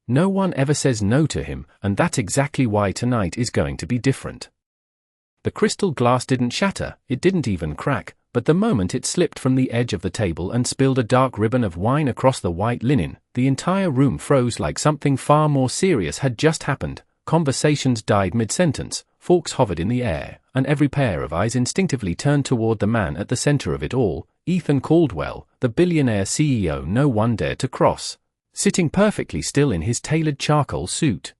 No one ever says no to him, and that's exactly why tonight is going to be different. The crystal glass didn't shatter, it didn't even crack, but the moment it slipped from the edge of the table and spilled a dark ribbon of wine across the white linen, the entire room froze like something far more serious had just happened. Conversations died mid-sentence, forks hovered in the air, and every pair of eyes instinctively turned toward the man at the center of it all, Ethan Caldwell, the billionaire CEO no one dared to cross, sitting perfectly still in his tailored charcoal suit.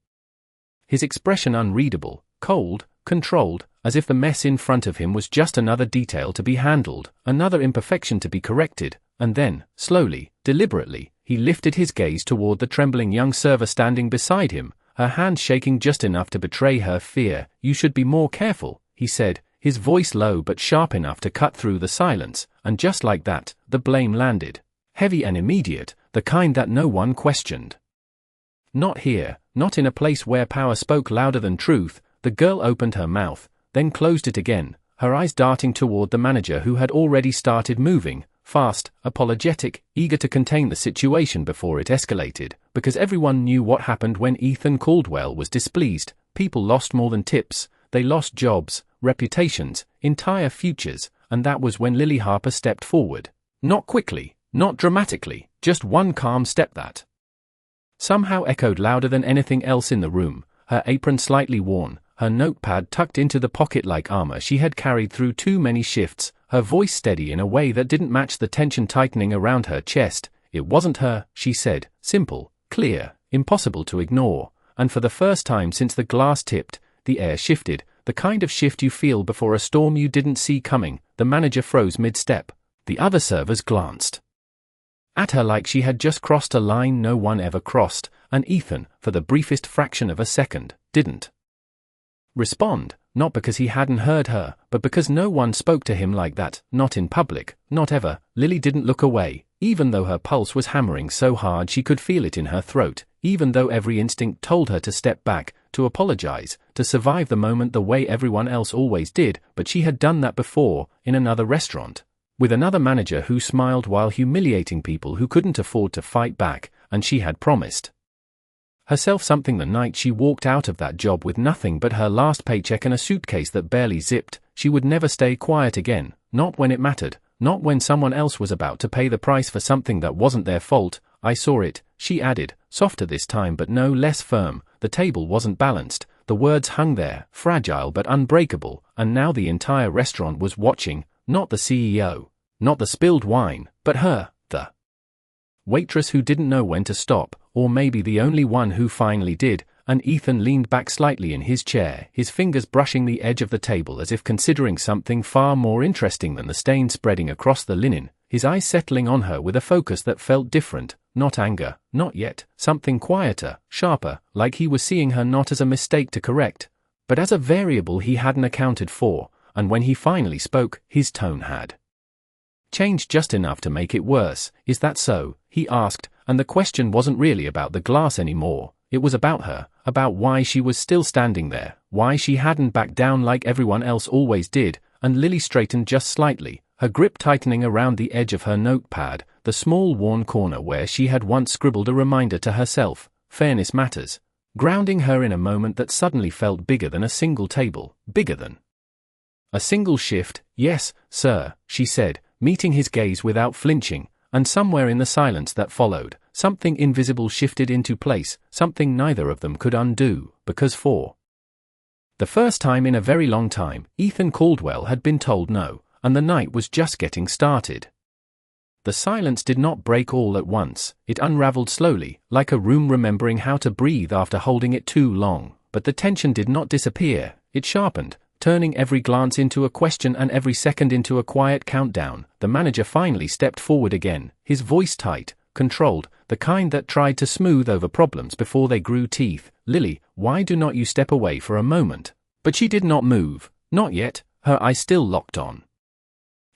His expression unreadable, cold, controlled, as if the mess in front of him was just another detail to be handled, another imperfection to be corrected, and then, slowly, deliberately, he lifted his gaze toward the trembling young server standing beside him, her hand shaking just enough to betray her fear. "You should be more careful," he said, his voice low but sharp enough to cut through the silence, and just like that, the blame landed. Heavy and immediate, the kind that no one questioned. Not here, not in a place where power spoke louder than truth. The girl opened her mouth, then closed it again, her eyes darting toward the manager who had already started moving, fast, apologetic, eager to contain the situation before it escalated, because everyone knew what happened when Ethan Caldwell was displeased. People lost more than tips, they lost jobs, reputations, entire futures, and that was when Lily Harper stepped forward. Not quickly, not dramatically, just one calm step that somehow echoed louder than anything else in the room, her apron slightly worn, her notepad tucked into the pocket like armor she had carried through too many shifts, her voice steady in a way that didn't match the tension tightening around her chest. "It wasn't her," she said, simple, clear, impossible to ignore, and for the first time since the glass tipped, the air shifted, the kind of shift you feel before a storm you didn't see coming. The manager froze mid-step. The other servers glanced at her like she had just crossed a line no one ever crossed, and Ethan, for the briefest fraction of a second, didn't respond, not because he hadn't heard her, but because no one spoke to him like that, not in public, not ever. Lily didn't look away, even though her pulse was hammering so hard she could feel it in her throat, even though every instinct told her to step back, to apologize, to survive the moment the way everyone else always did. But she had done that before, in another restaurant, with another manager who smiled while humiliating people who couldn't afford to fight back, and she had promised herself something the night she walked out of that job with nothing but her last paycheck and a suitcase that barely zipped. She would never stay quiet again, not when it mattered, not when someone else was about to pay the price for something that wasn't their fault. "I saw it," she added, softer this time but no less firm. The table wasn't balanced, the words hung there, fragile but unbreakable, and now the entire restaurant was watching, not the CEO, not the spilled wine, but her, the waitress who didn't know when to stop, or maybe the only one who finally did. And Ethan leaned back slightly in his chair, his fingers brushing the edge of the table as if considering something far more interesting than the stain spreading across the linen, his eyes settling on her with a focus that felt different, not anger, not yet, something quieter, sharper, like he was seeing her not as a mistake to correct, but as a variable he hadn't accounted for. And when he finally spoke, his tone had changed just enough to make it worse. "Is that so?" he asked, and the question wasn't really about the glass anymore. It was about her, about why she was still standing there, why she hadn't backed down like everyone else always did. And Lily straightened just slightly, her grip tightening around the edge of her notepad, the small worn corner where she had once scribbled a reminder to herself, "Fairness matters," grounding her in a moment that suddenly felt bigger than a single table, bigger than a single shift. "Yes, sir," she said, meeting his gaze without flinching, and somewhere in the silence that followed, something invisible shifted into place, something neither of them could undo, because for the first time in a very long time, Ethan Caldwell had been told no, and the night was just getting started. The silence did not break all at once, it unraveled slowly, like a room remembering how to breathe after holding it too long, but the tension did not disappear, it sharpened, turning every glance into a question and every second into a quiet countdown. The manager finally stepped forward again, his voice tight, controlled, the kind that tried to smooth over problems before they grew teeth. "Lily, why do not you step away for a moment?" But she did not move, not yet, her eyes still locked on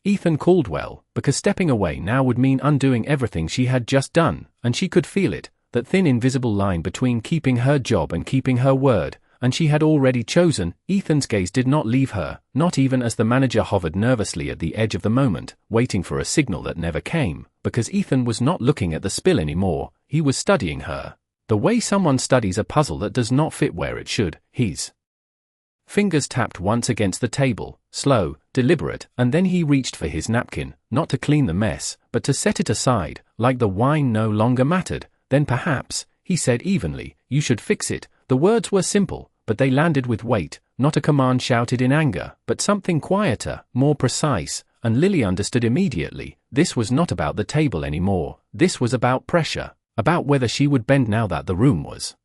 Ethan Caldwell, because stepping away now would mean undoing everything she had just done, and she could feel it, that thin invisible line between keeping her job and keeping her word. And she had already chosen. Ethan's gaze did not leave her, not even as the manager hovered nervously at the edge of the moment, waiting for a signal that never came, because Ethan was not looking at the spill anymore, he was studying her. The way someone studies a puzzle that does not fit where it should. His fingers tapped once against the table, slow, deliberate, and then he reached for his napkin, not to clean the mess, but to set it aside, like the wine no longer mattered. Then perhaps, he said evenly, you should fix it. The words were simple, but they landed with weight, not a command shouted in anger, but something quieter, more precise, and Lily understood immediately. This was not about the table anymore. This was about pressure, about whether she would bend now that the room was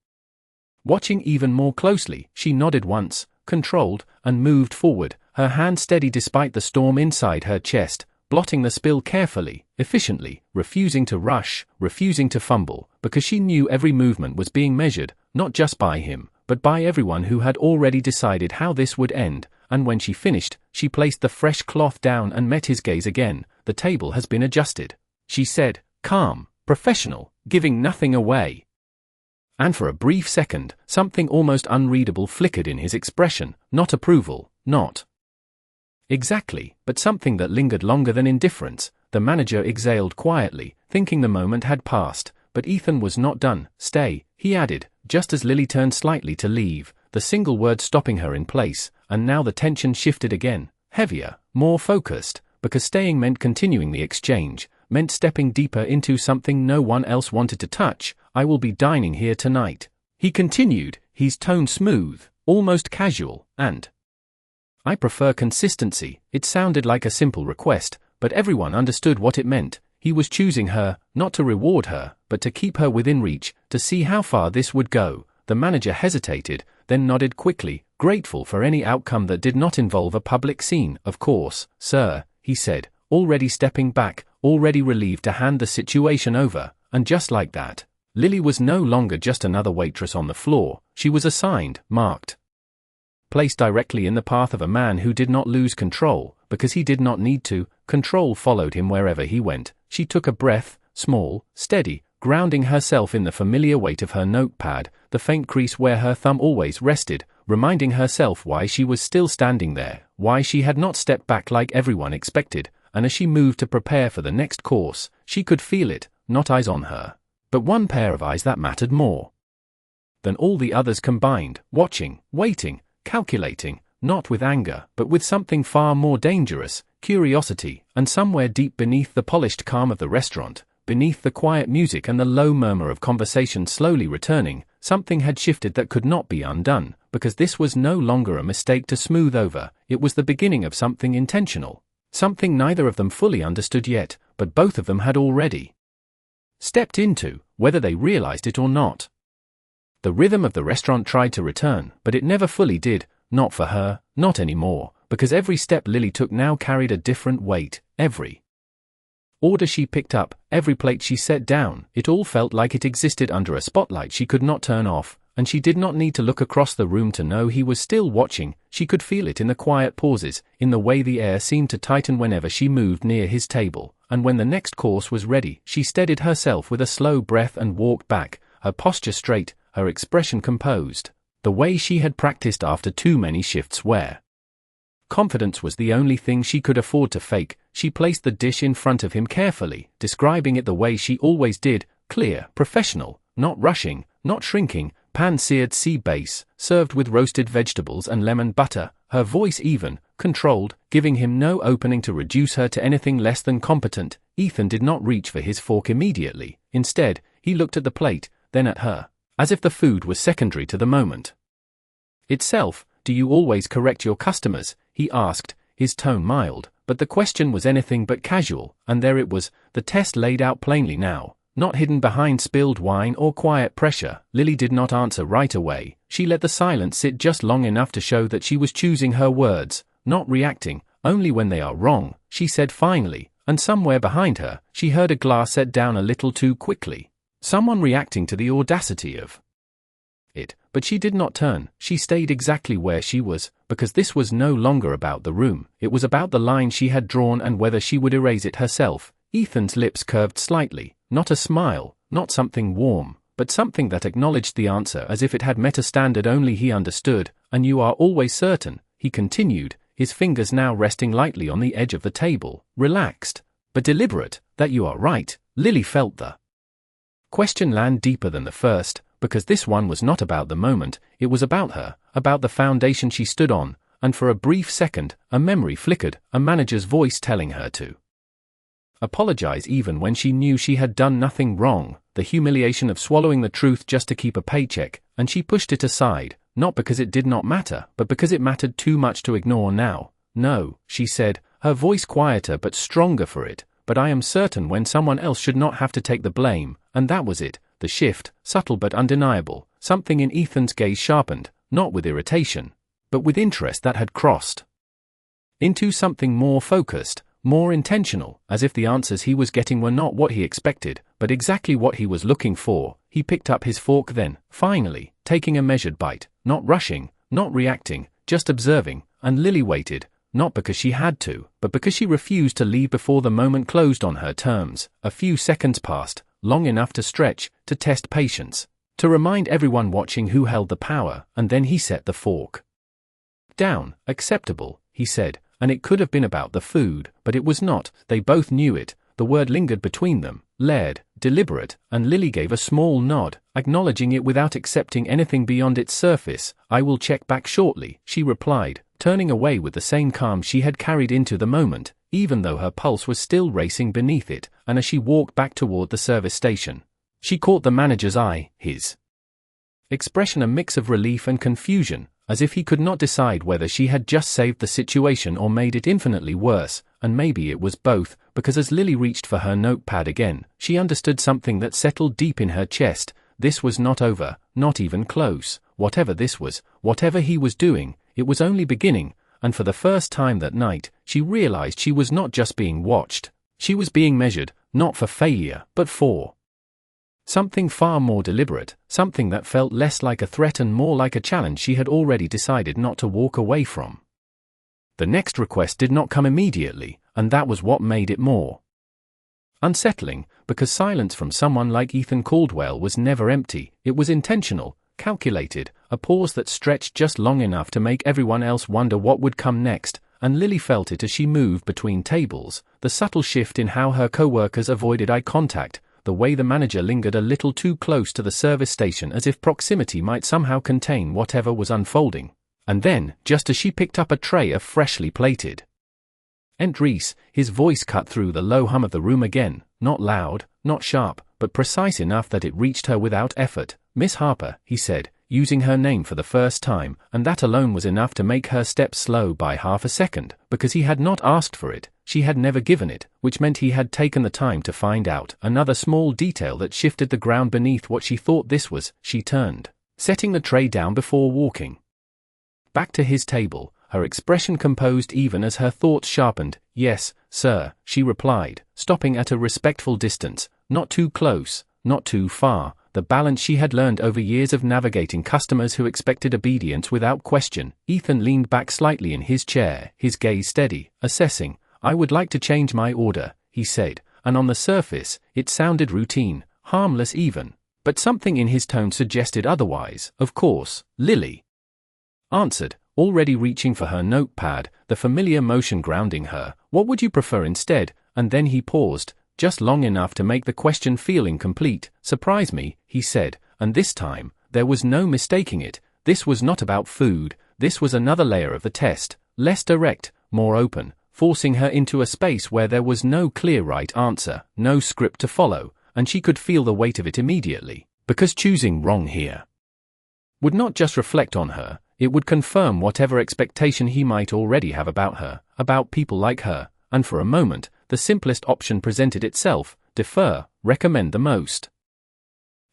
watching even more closely. She nodded once, controlled, and moved forward, her hand steady despite the storm inside her chest, blotting the spill carefully, efficiently, refusing to rush, refusing to fumble, because she knew every movement was being measured, not just by him, but by everyone who had already decided how this would end. And when she finished, she placed the fresh cloth down and met his gaze again. The table has been adjusted, she said, calm, professional, giving nothing away. And for a brief second, something almost unreadable flickered in his expression, not approval, not exactly, but something that lingered longer than indifference. The manager exhaled quietly, thinking the moment had passed, but Ethan was not done. Stay, he added, just as Lily turned slightly to leave, the single word stopping her in place, and now the tension shifted again, heavier, more focused, because staying meant continuing the exchange, meant stepping deeper into something no one else wanted to touch. I will be dining here tonight, he continued, his tone smooth, almost casual, and I prefer consistency. It sounded like a simple request, but everyone understood what it meant. He was choosing her, not to reward her, but to keep her within reach, to see how far this would go. The manager hesitated, then nodded quickly, grateful for any outcome that did not involve a public scene. Of course, sir, he said, already stepping back, already relieved to hand the situation over. And just like that, Lily was no longer just another waitress on the floor. She was assigned, marked, placed directly in the path of a man who did not lose control, because he did not need to. Control followed him wherever he went. She took a breath, small, steady, grounding herself in the familiar weight of her notepad, the faint crease where her thumb always rested, reminding herself why she was still standing there, why she had not stepped back like everyone expected. And as she moved to prepare for the next course, she could feel it, not eyes on her, but one pair of eyes that mattered more than all the others combined, watching, waiting, calculating, not with anger, but with something far more dangerous, curiosity. And somewhere deep beneath the polished calm of the restaurant, beneath the quiet music and the low murmur of conversation slowly returning, something had shifted that could not be undone, because this was no longer a mistake to smooth over. It was the beginning of something intentional, something neither of them fully understood yet, but both of them had already stepped into, whether they realized it or not. The rhythm of the restaurant tried to return, but it never fully did, not for her, not anymore, because every step Lily took now carried a different weight. Every order she picked up, every plate she set down, it all felt like it existed under a spotlight she could not turn off, and she did not need to look across the room to know he was still watching. She could feel it in the quiet pauses, in the way the air seemed to tighten whenever she moved near his table. And when the next course was ready, she steadied herself with a slow breath and walked back, her posture straight, her expression composed, the way she had practiced after too many shifts where confidence was the only thing she could afford to fake. She placed the dish in front of him carefully, describing it the way she always did, clear, professional, not rushing, not shrinking, pan-seared sea bass, served with roasted vegetables and lemon butter, her voice even, controlled, giving him no opening to reduce her to anything less than competent. Ethan did not reach for his fork immediately. Instead, he looked at the plate, then at her, as if the food was secondary to the moment itself. Do you always correct your customers? He asked, his tone mild, but the question was anything but casual, and there it was, the test laid out plainly now, not hidden behind spilled wine or quiet pressure. Lily did not answer right away. She let the silence sit just long enough to show that she was choosing her words, not reacting. Only when they are wrong, she said finally, and somewhere behind her, she heard a glass set down a little too quickly. Someone reacting to the audacity of it, but she did not turn. She stayed exactly where she was, because this was no longer about the room. It was about the line she had drawn and whether she would erase it herself. Ethan's lips curved slightly, not a smile, not something warm, but something that acknowledged the answer as if it had met a standard only he understood. And you are always certain, he continued, his fingers now resting lightly on the edge of the table, relaxed, but deliberate, that you are right. Lily felt the question land deeper than the first, because this one was not about the moment, it was about her, about the foundation she stood on, and for a brief second, a memory flickered, a manager's voice telling her to apologize even when she knew she had done nothing wrong, the humiliation of swallowing the truth just to keep a paycheck, and she pushed it aside, not because it did not matter, but because it mattered too much to ignore now. No, she said, her voice quieter but stronger for it, but I am certain when someone else should not have to take the blame, and that was it, the shift, subtle but undeniable. Something in Ethan's gaze sharpened, not with irritation, but with interest that had crossed into something more focused, more intentional, as if the answers he was getting were not what he expected, but exactly what he was looking for. He picked up his fork then, finally, taking a measured bite, not rushing, not reacting, just observing, and Lily waited, not because she had to, but because she refused to leave before the moment closed on her terms. A few seconds passed, long enough to stretch, to test patience, to remind everyone watching who held the power, and then he set the fork down. Acceptable, he said, and it could have been about the food, but it was not. They both knew it. The word lingered between them, layered, deliberate, and Lily gave a small nod, acknowledging it without accepting anything beyond its surface. I will check back shortly, she replied, turning away with the same calm she had carried into the moment, even though her pulse was still racing beneath it. And as she walked back toward the service station, she caught the manager's eye, his expression a mix of relief and confusion, as if he could not decide whether she had just saved the situation or made it infinitely worse, and maybe it was both, because as Lily reached for her notepad again, she understood something that settled deep in her chest. This was not over, not even close. Whatever this was, whatever he was doing, it was only beginning, and for the first time that night, she realized she was not just being watched. She was being measured, not for failure, but for something far more deliberate, something that felt less like a threat and more like a challenge she had already decided not to walk away from. The next request did not come immediately, and that was what made it more unsettling, because silence from someone like Ethan Caldwell was never empty. It was intentional, calculated, a pause that stretched just long enough to make everyone else wonder what would come next, and Lily felt it as she moved between tables, the subtle shift in how her co-workers avoided eye contact, the way the manager lingered a little too close to the service station as if proximity might somehow contain whatever was unfolding. And then, just as she picked up a tray of freshly plated entries, his voice cut through the low hum of the room again, not loud, not sharp, but precise enough that it reached her without effort. "Miss Harper," he said, using her name for the first time, and that alone was enough to make her step slow by half a second, because he had not asked for it, she had never given it, which meant he had taken the time to find out. Another small detail that shifted the ground beneath what she thought this was. She turned, setting the tray down before walking back to his table, her expression composed even as her thoughts sharpened. "Yes, sir," she replied, stopping at a respectful distance, not too close, not too far, the balance she had learned over years of navigating customers who expected obedience without question. Ethan leaned back slightly in his chair, his gaze steady, assessing. "I would like to change my order," he said, and on the surface, it sounded routine, harmless even, but something in his tone suggested otherwise. "Of course," Lily answered, already reaching for her notepad, the familiar motion grounding her. "What would you prefer instead?" And then he paused, just long enough to make the question feel incomplete. "Surprise me," he said, and this time, there was no mistaking it. This was not about food, this was another layer of the test, less direct, more open, forcing her into a space where there was no clear right answer, no script to follow, and she could feel the weight of it immediately, because choosing wrong here would not just reflect on her, it would confirm whatever expectation he might already have about her, about people like her, and for a moment, the simplest option presented itself: defer, recommend the most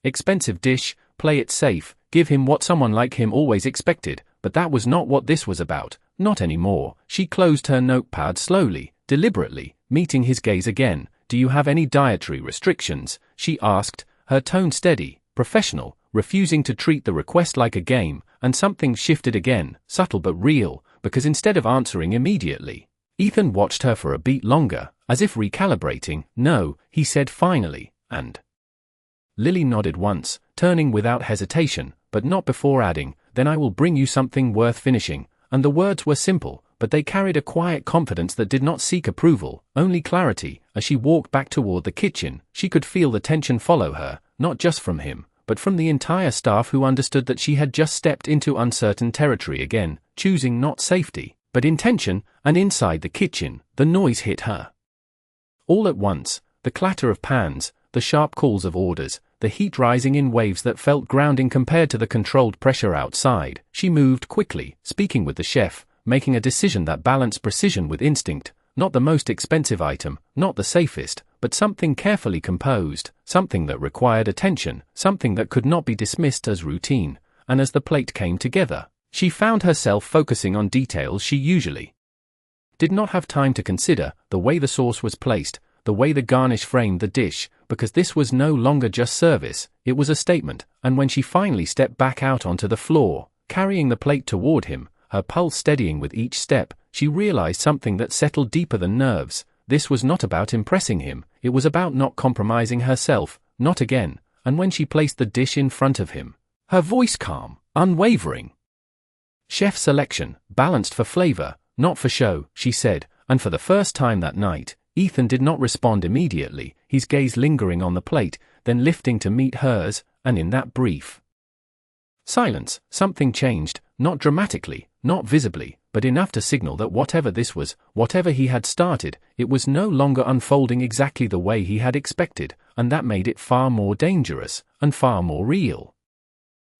expensive dish, play it safe, give him what someone like him always expected. But that was not what this was about, not anymore. She closed her notepad slowly, deliberately, meeting his gaze again. "Do you have any dietary restrictions?" she asked, her tone steady, professional, refusing to treat the request like a game. And something shifted again, subtle but real, because instead of answering immediately, Ethan watched her for a beat longer, as if recalibrating. "No," he said finally, and Lily nodded once, turning without hesitation, but not before adding, "Then I will bring you something worth finishing." And the words were simple, but they carried a quiet confidence that did not seek approval, only clarity. As she walked back toward the kitchen, she could feel the tension follow her, not just from him, but from the entire staff, who understood that she had just stepped into uncertain territory again, choosing not safety, but intention. And inside the kitchen, the noise hit her. All at once, the clatter of pans, the sharp calls of orders, the heat rising in waves that felt grounding compared to the controlled pressure outside. She moved quickly, speaking with the chef, making a decision that balanced precision with instinct. Not the most expensive item, not the safest, but something carefully composed, something that required attention, something that could not be dismissed as routine. And as the plate came together, she found herself focusing on details she usually did not have time to consider: the way the sauce was placed, the way the garnish framed the dish, because this was no longer just service, it was a statement. And when she finally stepped back out onto the floor, carrying the plate toward him, her pulse steadying with each step, she realized something that settled deeper than nerves. This was not about impressing him, it was about not compromising herself, not again. And when she placed the dish in front of him, her voice calm, unwavering. "Chef selection, balanced for flavor, not for show," she said. And for the first time that night, Ethan did not respond immediately, his gaze lingering on the plate, then lifting to meet hers. And in that brief silence, something changed, not dramatically, not visibly, but enough to signal that whatever this was, whatever he had started, it was no longer unfolding exactly the way he had expected, and that made it far more dangerous, and far more real.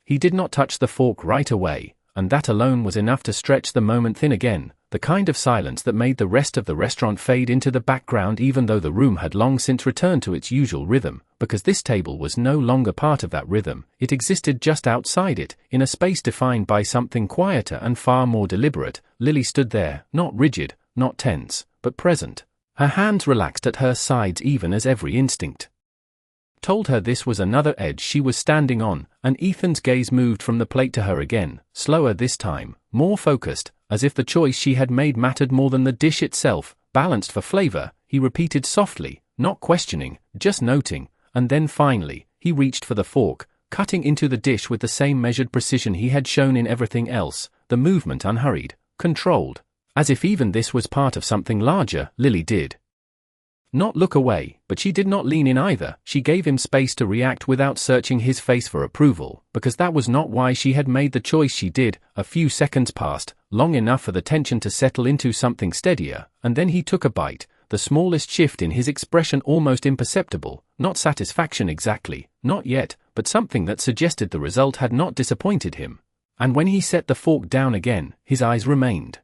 He did not touch the fork right away, and that alone was enough to stretch the moment thin again, the kind of silence that made the rest of the restaurant fade into the background, even though the room had long since returned to its usual rhythm, because this table was no longer part of that rhythm. It existed just outside it, in a space defined by something quieter and far more deliberate. Lily stood there, not rigid, not tense, but present, her hands relaxed at her sides even as every instinct told her this was another edge she was standing on. And Ethan's gaze moved from the plate to her again, slower this time, more focused, as if the choice she had made mattered more than the dish itself. "Balanced for flavor," he repeated softly, not questioning, just noting. And then finally, he reached for the fork, cutting into the dish with the same measured precision he had shown in everything else, the movement unhurried, controlled, as if even this was part of something larger. Lily did not look away, but she did not lean in either. She gave him space to react without searching his face for approval, because that was not why she had made the choice she did. A few seconds passed, long enough for the tension to settle into something steadier, and then he took a bite, the smallest shift in his expression almost imperceptible, not satisfaction exactly, not yet, but something that suggested the result had not disappointed him. And when he set the fork down again, his eyes remained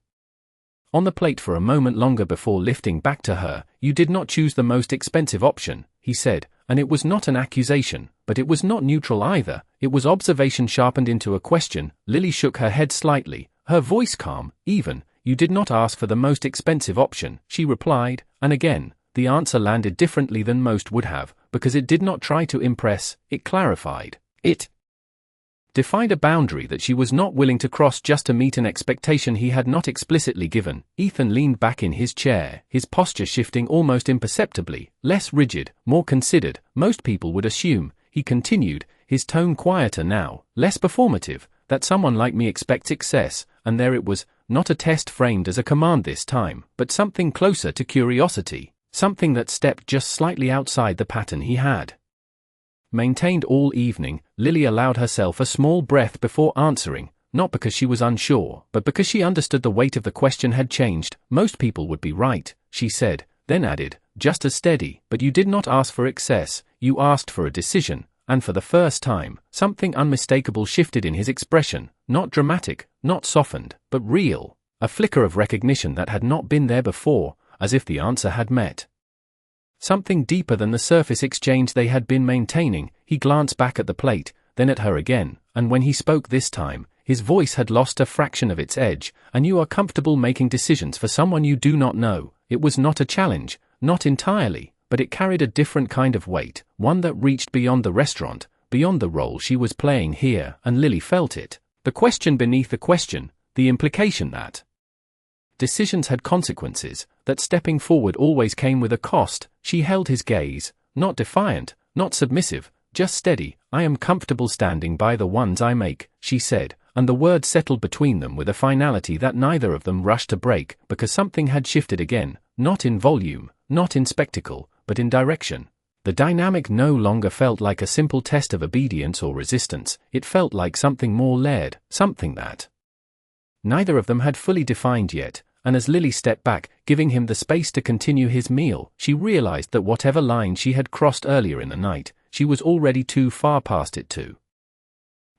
on the plate for a moment longer before lifting back to her. "You did not choose the most expensive option," he said, and it was not an accusation, but it was not neutral either. It was observation sharpened into a question. Lily shook her head slightly, her voice calm, even. "You did not ask for the most expensive option," she replied, and again, the answer landed differently than most would have, because it did not try to impress, it clarified. It defined a boundary that she was not willing to cross just to meet an expectation he had not explicitly given. Ethan leaned back in his chair, his posture shifting almost imperceptibly, less rigid, more considered. "Most people would assume," he continued, his tone quieter now, less performative, "that someone like me expects excess," and there it was, not a test framed as a command this time, but something closer to curiosity, something that stepped just slightly outside the pattern he had maintained all evening. Lily allowed herself a small breath before answering, not because she was unsure, but because she understood the weight of the question had changed. "Most people would be right," she said, then added, just as steady, "but you did not ask for excess, you asked for a decision." And for the first time, something unmistakable shifted in his expression, not dramatic, not softened, but real, a flicker of recognition that had not been there before, as if the answer had met something deeper than the surface exchange they had been maintaining. He glanced back at the plate, then at her again, and when he spoke this time, his voice had lost a fraction of its edge. "And you are comfortable making decisions for someone you do not know." It was not a challenge, not entirely, but it carried a different kind of weight, one that reached beyond the restaurant, beyond the role she was playing here, and Lily felt it. The question beneath the question, the implication that decisions had consequences, that stepping forward always came with a cost. She held his gaze, not defiant, not submissive, just steady. "I am comfortable standing by the ones I make," she said, and the words settled between them with a finality that neither of them rushed to break, because something had shifted again, not in volume, not in spectacle, but in direction. The dynamic no longer felt like a simple test of obedience or resistance, it felt like something more layered, something that neither of them had fully defined yet, and as Lily stepped back, giving him the space to continue his meal, she realized that whatever line she had crossed earlier in the night, she was already too far past it to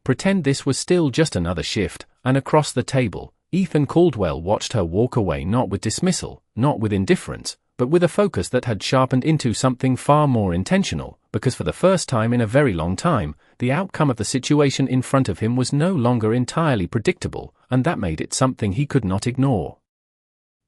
pretend this was still just another shift. And across the table, Ethan Caldwell watched her walk away, not with dismissal, not with indifference, but with a focus that had sharpened into something far more intentional, because for the first time in a very long time, the outcome of the situation in front of him was no longer entirely predictable, and that made it something he could not ignore.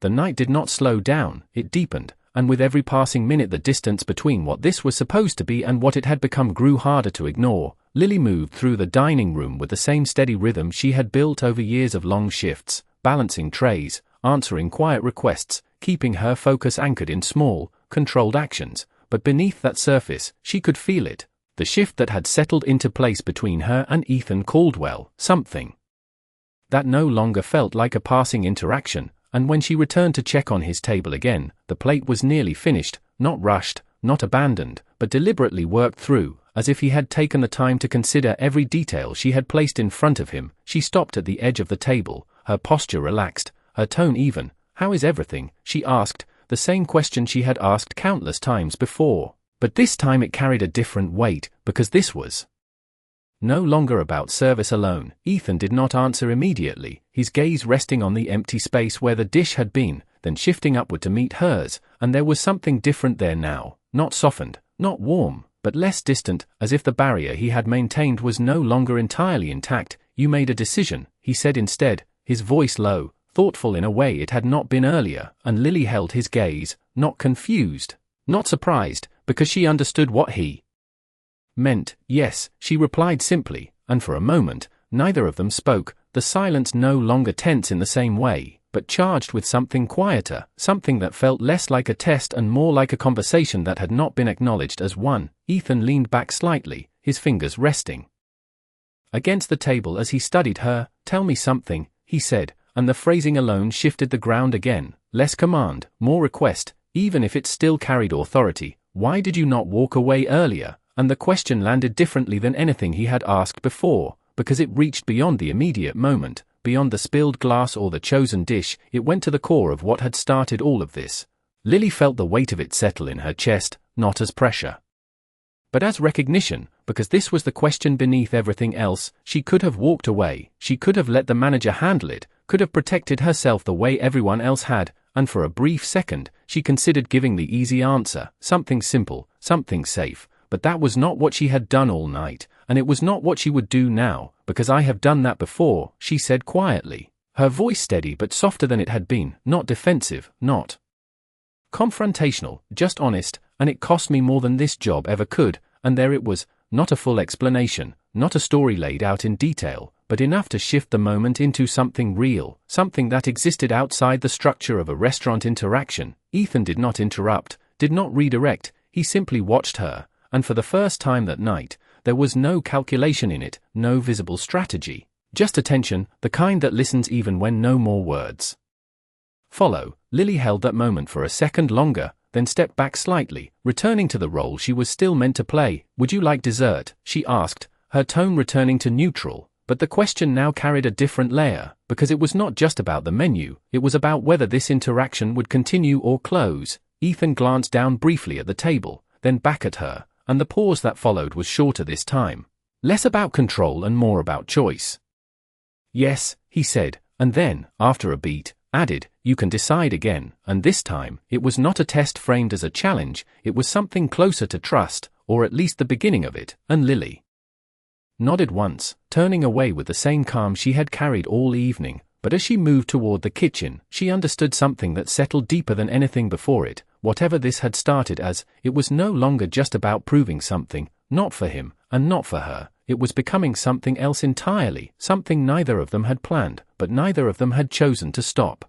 The night did not slow down, it deepened, and with every passing minute the distance between what this was supposed to be and what it had become grew harder to ignore. Lily moved through the dining room with the same steady rhythm she had built over years of long shifts, balancing trays, answering quiet requests, keeping her focus anchored in small, controlled actions, but beneath that surface, she could feel it, the shift that had settled into place between her and Ethan Caldwell, something that no longer felt like a passing interaction, and when she returned to check on his table again, the plate was nearly finished, not rushed, not abandoned, but deliberately worked through, as if he had taken the time to consider every detail she had placed in front of him. She stopped at the edge of the table, her posture relaxed, her tone even. "How is everything?" she asked, the same question she had asked countless times before. But this time it carried a different weight, because this was no longer about service alone. Ethan did not answer immediately, his gaze resting on the empty space where the dish had been, then shifting upward to meet hers, and there was something different there now, not softened, not warm, but less distant, as if the barrier he had maintained was no longer entirely intact. "You made a decision," he said instead, his voice low, thoughtful in a way it had not been earlier, and Lily held his gaze, not confused, not surprised, because she understood what he meant. "Yes," she replied simply, and for a moment, neither of them spoke, the silence no longer tense in the same way, but charged with something quieter, something that felt less like a test and more like a conversation that had not been acknowledged as one. Ethan leaned back slightly, his fingers resting against the table as he studied her. "Tell me something," he said, and the phrasing alone shifted the ground again, less command, more request, even if it still carried authority. "Why did you not walk away earlier?" And the question landed differently than anything he had asked before, because it reached beyond the immediate moment, beyond the spilled glass or the chosen dish. It went to the core of what had started all of this. Lily felt the weight of it settle in her chest, not as pressure, but as recognition, because this was the question beneath everything else. She could have walked away, she could have let the manager handle it, could have protected herself the way everyone else had, and for a brief second, she considered giving the easy answer, something simple, something safe. But that was not what she had done all night, and it was not what she would do now, because "I have done that before," she said quietly, her voice steady but softer than it had been, not defensive, not confrontational, just honest, "and it cost me more than this job ever could." And there it was, not a full explanation, not a story laid out in detail, but enough to shift the moment into something real, something that existed outside the structure of a restaurant interaction. Ethan did not interrupt, did not redirect, he simply watched her. And for the first time that night, there was no calculation in it, no visible strategy. Just attention, the kind that listens even when no more words follow. Lily held that moment for a second longer, then stepped back slightly, returning to the role she was still meant to play. "Would you like dessert?" she asked, her tone returning to neutral. But the question now carried a different layer, because it was not just about the menu, it was about whether this interaction would continue or close. Ethan glanced down briefly at the table, then back at her, and the pause that followed was shorter this time, less about control and more about choice. "Yes," he said, and then, after a beat, added, "You can decide again." And this time, it was not a test framed as a challenge, it was something closer to trust, or at least the beginning of it, and Lily nodded once, turning away with the same calm she had carried all evening. But as she moved toward the kitchen, she understood something that settled deeper than anything before it. Whatever this had started as, it was no longer just about proving something, not for him, and not for her. It was becoming something else entirely, something neither of them had planned, but neither of them had chosen to stop.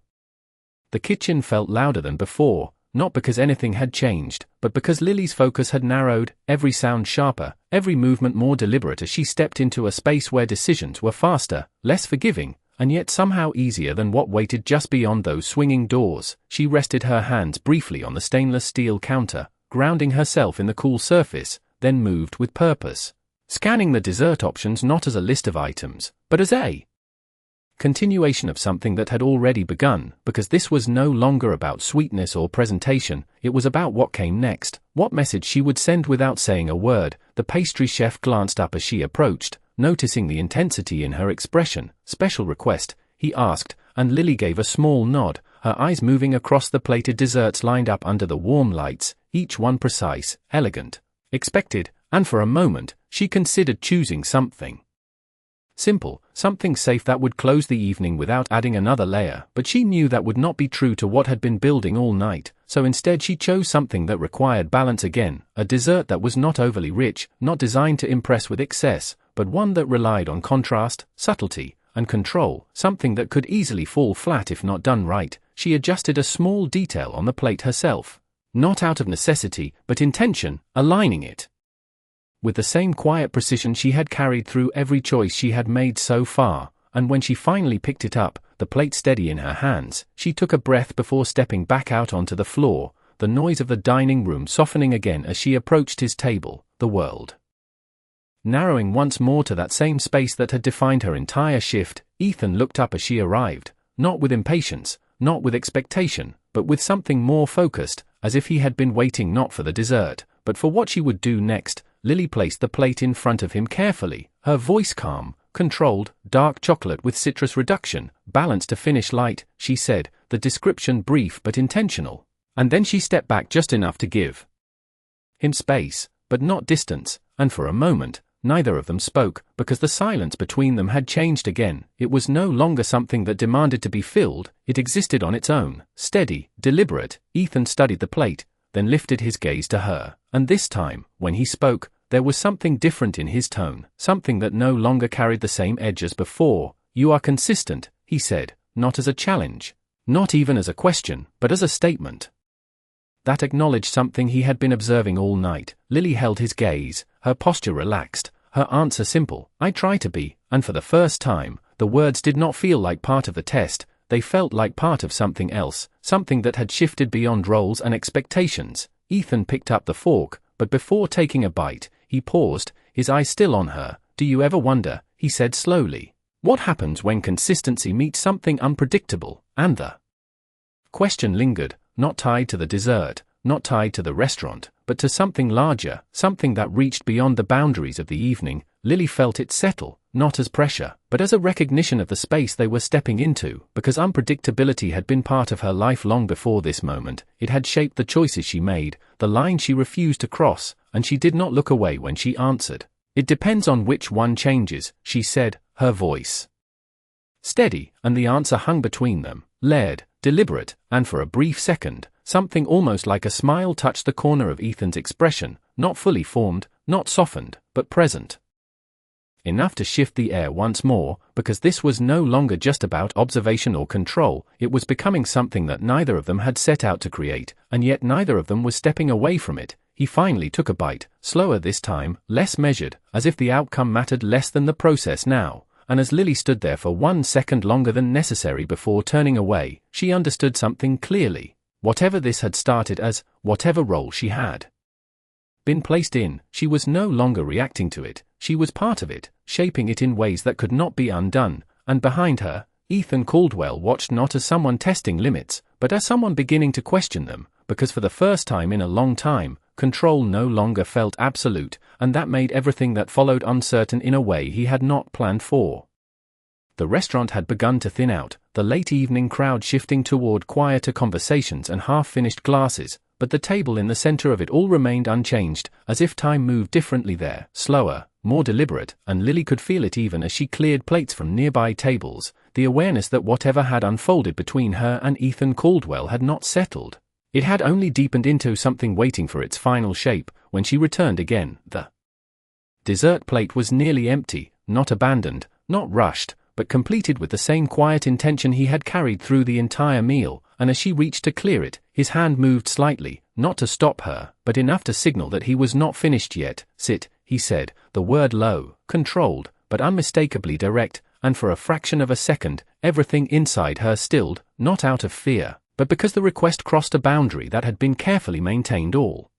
The kitchen felt louder than before, not because anything had changed, but because Lily's focus had narrowed, every sound sharper, every movement more deliberate as she stepped into a space where decisions were faster, less forgiving, and yet somehow easier than what waited just beyond those swinging doors. She rested her hands briefly on the stainless steel counter, grounding herself in the cool surface, then moved with purpose, scanning the dessert options not as a list of items, but as a continuation of something that had already begun, because this was no longer about sweetness or presentation, it was about what came next, what message she would send without saying a word. The pastry chef glanced up as she approached, noticing the intensity in her expression. "Special request?" he asked, and Lily gave a small nod, her eyes moving across the plated desserts lined up under the warm lights, each one precise, elegant, expected, and for a moment, she considered choosing something simple, something safe that would close the evening without adding another layer, but she knew that would not be true to what had been building all night, so instead she chose something that required balance again, a dessert that was not overly rich, not designed to impress with excess, but one that relied on contrast, subtlety, and control, something that could easily fall flat if not done right. She adjusted a small detail on the plate herself, not out of necessity, but intention, aligning it with the same quiet precision she had carried through every choice she had made so far, and when she finally picked it up, the plate steady in her hands, she took a breath before stepping back out onto the floor, the noise of the dining room softening again as she approached his table, the world narrowing once more to that same space that had defined her entire shift. Ethan looked up as she arrived, not with impatience, not with expectation, but with something more focused, as if he had been waiting not for the dessert, but for what she would do next. Lily placed the plate in front of him carefully, her voice calm, controlled. "Dark chocolate with citrus reduction, balanced to finish light," she said, the description brief but intentional. And then she stepped back just enough to give him space, but not distance, and for a moment, neither of them spoke, because the silence between them had changed again. It was no longer something that demanded to be filled, it existed on its own, steady, deliberate. Ethan studied the plate, then lifted his gaze to her, and this time, when he spoke, there was something different in his tone, something that no longer carried the same edge as before. "You are consistent," he said, not as a challenge, not even as a question, but as a statement that acknowledged something he had been observing all night. Lily held his gaze, her posture relaxed, her answer simple, "I try to be," and for the first time, the words did not feel like part of the test, they felt like part of something else, something that had shifted beyond roles and expectations. Ethan picked up the fork, but before taking a bite, he paused, his eyes still on her. "Do you ever wonder," he said slowly, "what happens when consistency meets something unpredictable?" And the question lingered, not tied to the dessert, not tied to the restaurant, but to something larger, something that reached beyond the boundaries of the evening. Lily felt it settle, not as pressure, but as a recognition of the space they were stepping into, because unpredictability had been part of her life long before this moment. It had shaped the choices she made, the line she refused to cross, and she did not look away when she answered. "It depends on which one changes," she said, her voice steady, and the answer hung between them, layered, deliberate, and for a brief second, something almost like a smile touched the corner of Ethan's expression, not fully formed, not softened, but present enough to shift the air once more, because this was no longer just about observation or control. It was becoming something that neither of them had set out to create, and yet neither of them was stepping away from it. He finally took a bite, slower this time, less measured, as if the outcome mattered less than the process now, and as Lily stood there for 1 second longer than necessary before turning away, she understood something clearly. Whatever this had started as, whatever role she had been placed in, she was no longer reacting to it, she was part of it, shaping it in ways that could not be undone. And behind her, Ethan Caldwell watched not as someone testing limits, but as someone beginning to question them, because for the first time in a long time, control no longer felt absolute, and that made everything that followed uncertain in a way he had not planned for. The restaurant had begun to thin out, the late evening crowd shifting toward quieter conversations and half-finished glasses, but the table in the center of it all remained unchanged, as if time moved differently there, slower, more deliberate, and Lily could feel it even as she cleared plates from nearby tables, the awareness that whatever had unfolded between her and Ethan Caldwell had not settled. It had only deepened into something waiting for its final shape. When she returned again, the dessert plate was nearly empty, not abandoned, not rushed, but completed with the same quiet intention he had carried through the entire meal, and as she reached to clear it, his hand moved slightly, not to stop her, but enough to signal that he was not finished yet. "Sit," he said, the word low, controlled, but unmistakably direct, and for a fraction of a second, everything inside her stilled, not out of fear, but because the request crossed a boundary that had been carefully maintained all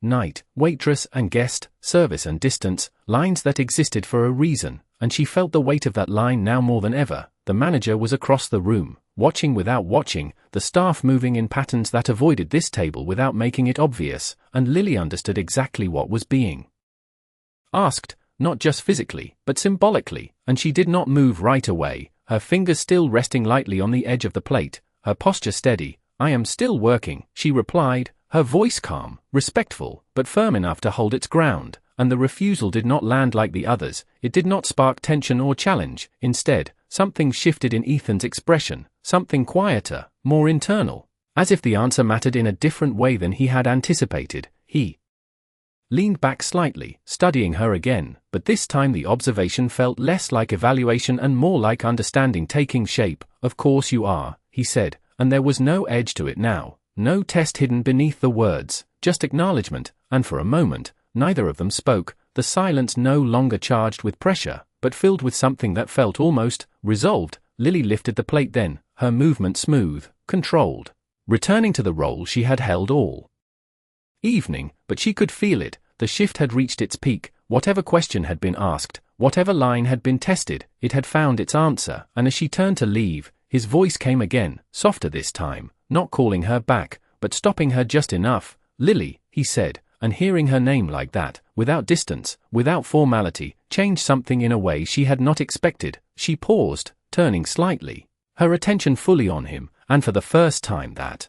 Night, waitress and guest, service and distance, lines that existed for a reason, and she felt the weight of that line now more than ever. The manager was across the room, watching without watching, the staff moving in patterns that avoided this table without making it obvious, and Lily understood exactly what was being asked, not just physically, but symbolically, and she did not move right away, her fingers still resting lightly on the edge of the plate, her posture steady. "I am still working," she replied, her voice calm, respectful, but firm enough to hold its ground, and the refusal did not land like the others. It did not spark tension or challenge. Instead, something shifted in Ethan's expression, something quieter, more internal, as if the answer mattered in a different way than he had anticipated. He leaned back slightly, studying her again, but this time the observation felt less like evaluation and more like understanding taking shape. "Of course you are," he said, and there was no edge to it now, no test hidden beneath the words, just acknowledgement, and for a moment, neither of them spoke, the silence no longer charged with pressure, but filled with something that felt almost resolved. Lily lifted the plate then, her movement smooth, controlled, returning to the role she had held all evening, but she could feel it. The shift had reached its peak. Whatever question had been asked, whatever line had been tested, it had found its answer, and as she turned to leave, his voice came again, softer this time, not calling her back, but stopping her just enough. "Lily," he said, and hearing her name like that, without distance, without formality, changed something in a way she had not expected. She paused, turning slightly, her attention fully on him, and for the first time that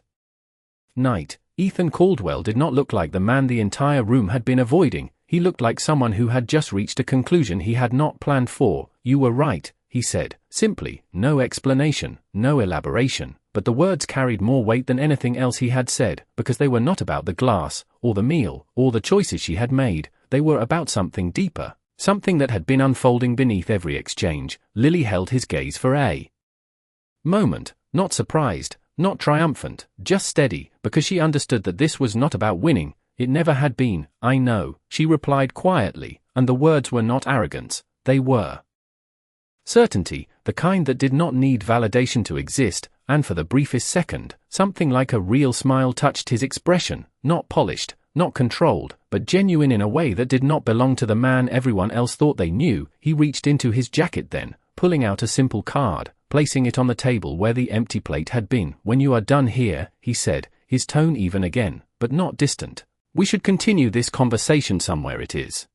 night, Ethan Caldwell did not look like the man the entire room had been avoiding. He looked like someone who had just reached a conclusion he had not planned for. "You were right," he said, simply, no explanation, no elaboration, but the words carried more weight than anything else he had said, because they were not about the glass, or the meal, or the choices she had made. They were about something deeper, something that had been unfolding beneath every exchange. Lily held his gaze for a moment, not surprised, not triumphant, just steady, because she understood that this was not about winning. It never had been. "I know," she replied quietly, and the words were not arrogance, they were certainty, the kind that did not need validation to exist, and for the briefest second, something like a real smile touched his expression, not polished, not controlled, but genuine in a way that did not belong to the man everyone else thought they knew. He reached into his jacket then, pulling out a simple card, placing it on the table where the empty plate had been. "When you are done here," he said, his tone even again, but not distant, "we should continue this conversation somewhere it is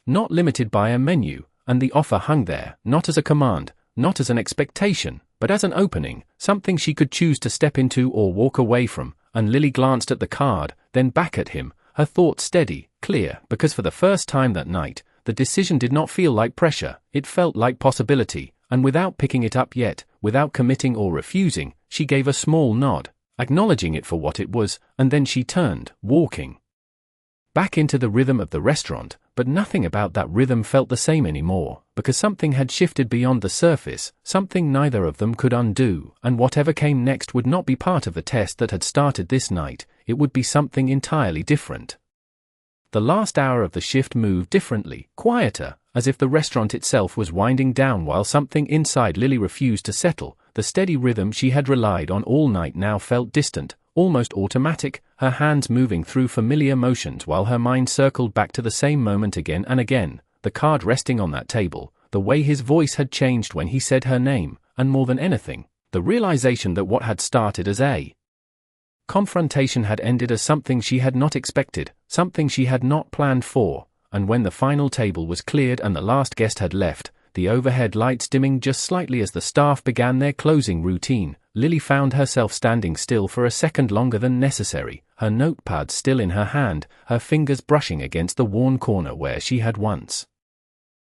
not limited by a menu." And the offer hung there, not as a command, not as an expectation, but as an opening, something she could choose to step into or walk away from. And Lily glanced at the card, then back at him, her thoughts steady, clear, because for the first time that night, the decision did not feel like pressure, it felt like possibility. And without picking it up yet, without committing or refusing, she gave a small nod, acknowledging it for what it was, and then she turned, walking back into the rhythm of the restaurant. But nothing about that rhythm felt the same anymore, because something had shifted beyond the surface, something neither of them could undo, and whatever came next would not be part of the test that had started this night. It would be something entirely different. The last hour of the shift moved differently, quieter, as if the restaurant itself was winding down while something inside Lily refused to settle. The steady rhythm she had relied on all night now felt distant, almost automatic, her hands moving through familiar motions while her mind circled back to the same moment again and again, the card resting on that table, the way his voice had changed when he said her name, and more than anything, the realization that what had started as a confrontation had ended as something she had not expected, something she had not planned for. And when the final table was cleared and the last guest had left, the overhead lights dimming just slightly as the staff began their closing routine, Lily found herself standing still for a second longer than necessary, her notepad still in her hand, her fingers brushing against the worn corner where she had once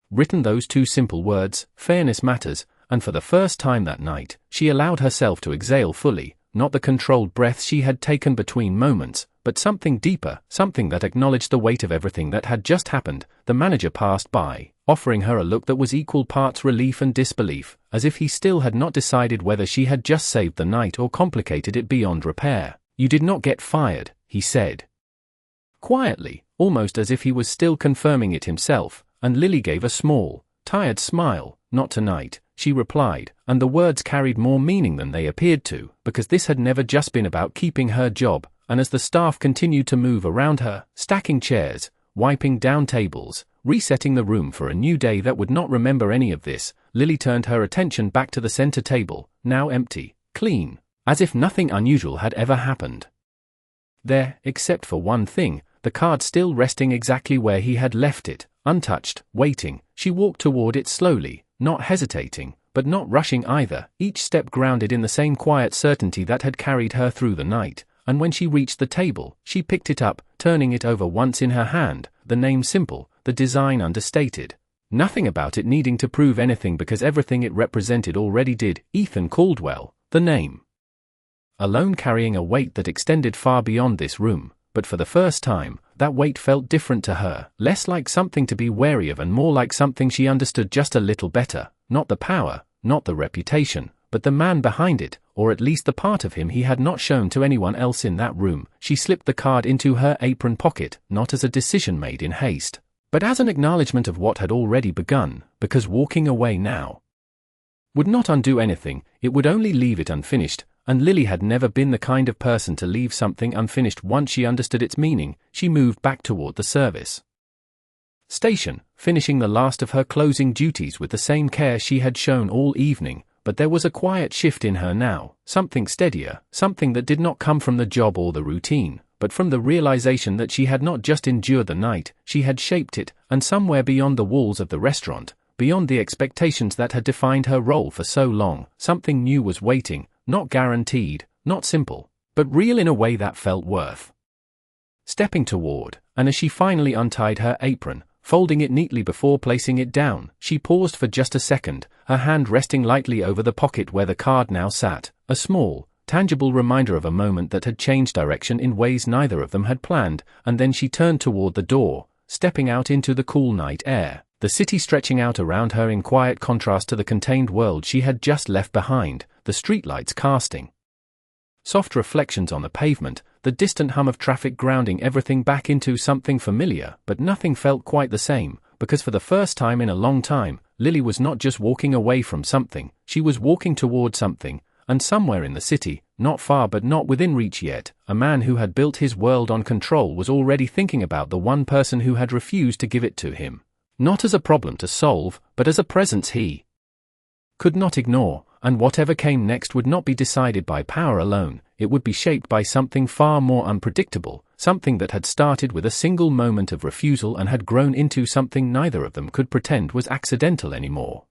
written those two simple words, "Fairness matters," and for the first time that night, she allowed herself to exhale fully, not the controlled breaths she had taken between moments, but something deeper, something that acknowledged the weight of everything that had just happened. The manager passed by, offering her a look that was equal parts relief and disbelief, as if he still had not decided whether she had just saved the night or complicated it beyond repair. "You did not get fired," he said quietly, almost as if he was still confirming it himself, and Lily gave a small, tired smile. "Not tonight," she replied, and the words carried more meaning than they appeared to, because this had never just been about keeping her job, and as the staff continued to move around her, stacking chairs, wiping down tables, resetting the room for a new day that would not remember any of this, Lily turned her attention back to the center table, now empty, clean, as if nothing unusual had ever happened. There, except for one thing, the card still resting exactly where he had left it, untouched, waiting. She walked toward it slowly, not hesitating, but not rushing either, each step grounded in the same quiet certainty that had carried her through the night. And when she reached the table, she picked it up, turning it over once in her hand, the name simple, the design understated. Nothing about it needing to prove anything because everything it represented already did. Ethan Caldwell, the name. Alone carrying a weight that extended far beyond this room, but for the first time, that weight felt different to her, less like something to be wary of and more like something she understood just a little better, not the power, not the reputation, but the man behind it, or at least the part of him he had not shown to anyone else in that room. She slipped the card into her apron pocket, not as a decision made in haste, but as an acknowledgement of what had already begun, because walking away now would not undo anything, it would only leave it unfinished, and Lily had never been the kind of person to leave something unfinished once she understood its meaning. She moved back toward the service station, finishing the last of her closing duties with the same care she had shown all evening. But there was a quiet shift in her now, something steadier, something that did not come from the job or the routine, but from the realization that she had not just endured the night, she had shaped it, and somewhere beyond the walls of the restaurant, beyond the expectations that had defined her role for so long, something new was waiting, not guaranteed, not simple, but real in a way that felt worth stepping toward. And as she finally untied her apron, folding it neatly before placing it down, she paused for just a second, her hand resting lightly over the pocket where the card now sat, a small, tangible reminder of a moment that had changed direction in ways neither of them had planned, and then she turned toward the door, stepping out into the cool night air, the city stretching out around her in quiet contrast to the contained world she had just left behind, the streetlights casting soft reflections on the pavement, the distant hum of traffic grounding everything back into something familiar, but nothing felt quite the same, because for the first time in a long time, Lily was not just walking away from something, she was walking toward something, and somewhere in the city, not far but not within reach yet, a man who had built his world on control was already thinking about the one person who had refused to give it to him. Not as a problem to solve, but as a presence he could not ignore, and whatever came next would not be decided by power alone, it would be shaped by something far more unpredictable, something that had started with a single moment of refusal and had grown into something neither of them could pretend was accidental anymore.